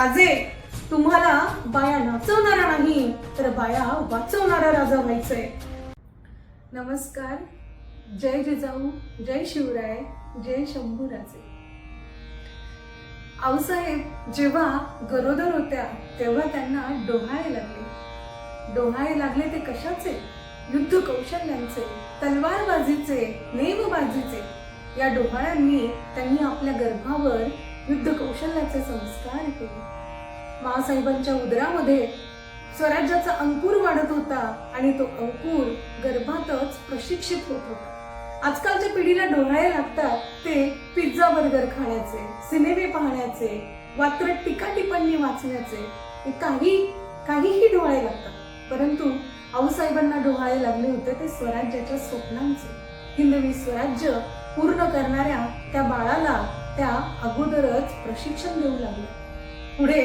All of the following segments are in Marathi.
राजे, तुम्हाला बाया नाचवणारा नाही तर बाया वाचवणारा राजा व्हायचंय. नमस्कार. जय जिजाऊ, जय शिवराय, जय शंभूराजे. आऊसाहेब जेव्हा गरोदर होत्या तेव्हा त्यांना डोहाळे लागले. डोहाळे लागले ते कशाचे? युद्ध कौशल्यांचे, तलवारबाजीचे, नेमबाजीचे. या डोहाळ्यांनी त्यांनी आपल्या गर्भावर युद्ध कौशल्याचे संस्कार केले. माँसाहेबांच्या उदरामध्ये स्वराज्याचा अंकुर वाढत होता आणि तो अंकुर गर्भातच प्रशिक्षित होत होता. आजकालच्या पिढीला डोहाळे लागतात ते पिझ्झा बर्गर खाण्याचे, सिनेमे पाहण्याचे, वात्रट टीका टिप्पणी वाचण्याचे, काहीही डोहाळे लागतात. परंतु आऊसाहेबांना डोहाळे लागले होते ते स्वराज्याच्या स्वप्नांचे. हिंदवी स्वराज्य पूर्ण करणाऱ्या त्या बाळाला त्या अगोदरच प्रशिक्षण देऊ लागले. पुढे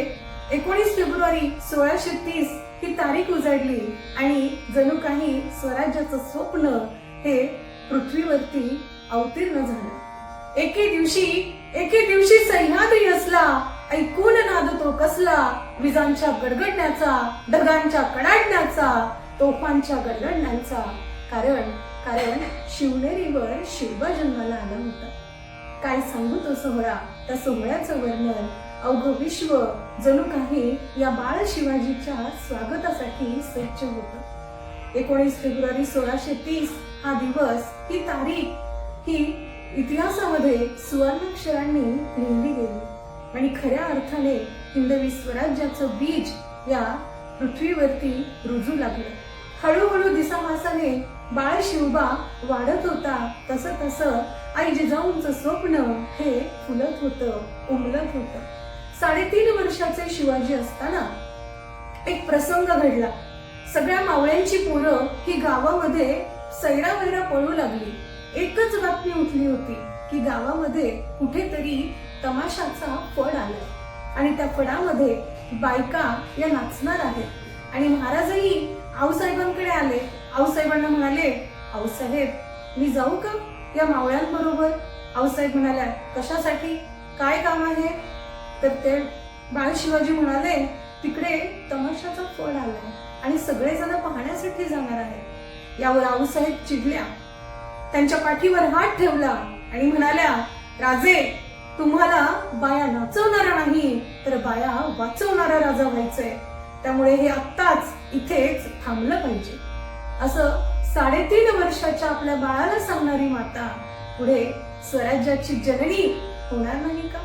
19 फेब्रुवारी 1630 ही तारीख उजाडली आणि जणू काही स्वराज्याचं स्वप्न हे पृथ्वीवरती अवतीर्ण झालं. एके दिवशी सह्याद्री असला, ऐकून नाद तो कसला, विजांच्या गडगडण्याचा, ढगांच्या कडाडण्याचा, तोफांच्या गडगडण्याचा. कारण शिवनेरीवर शिवबा जन्माला आला होता. काय सांगू तो सोहळा, त्या सोहळ्याचं वर्णन. अवघं विश्व जणू काही या बाळ शिवाजीच्या स्वागतासाठी सज्ज होतं. 19 फेब्रुवारी 1630 हा दिवस, ही तारीख, ही इतिहासामध्ये सुवर्णाक्षरांनी लिहिली गेली आणि खऱ्या अर्थाने हिंदवी स्वराज्याचं बीज या पृथ्वीवरती रुजू लागलं. हळूहळू दिसामासाने बाळ शिवबा वाढत होता. तसं आई जिजाऊंचं स्वप्न हे फुलत होतं, उमलत होतं. 3.5 वर्षाचे शिवाजी असताना एक प्रसंग घडला. सगळ्या मावळ्यांची पोरं ही गावामध्ये सैरावैरा पळू लागली. एकच बातमी उठली होती की गावामध्ये कुठेतरी तमाशाचा फड आलाय आणि त्या फडामध्ये बायका या नाचणार आहेत. आणि महाराजही आऊसाहेबांकडे आले. आऊसाहेबांना म्हणाले, आऊसाहेब मी जाऊ का या मावळ्यांबरोबर? आऊसाहेब म्हणाल्या, कशासाठी, काय काम आहे? तर ते बाळ शिवाजी म्हणाले, तिकडे तमाशाचा फड आलाय आणि सगळेजण पाहण्यासाठी जाणार आहे. यावर आऊसाहेब चिडल्या, त्यांच्या पाठीवर हात ठेवला आणि म्हणाल्या, राजे, तुम्हाला बाया नाचवणारा नाही तर बाया वाचवणारा राजा व्हायचंय. त्यामुळे हे आत्ताच इथेच थांबलं पाहिजे. असं 3.5 वर्षाच्या आपल्या बाळाला सांगणारी माता पुढे स्वराज्याची जननी होणार नाही का?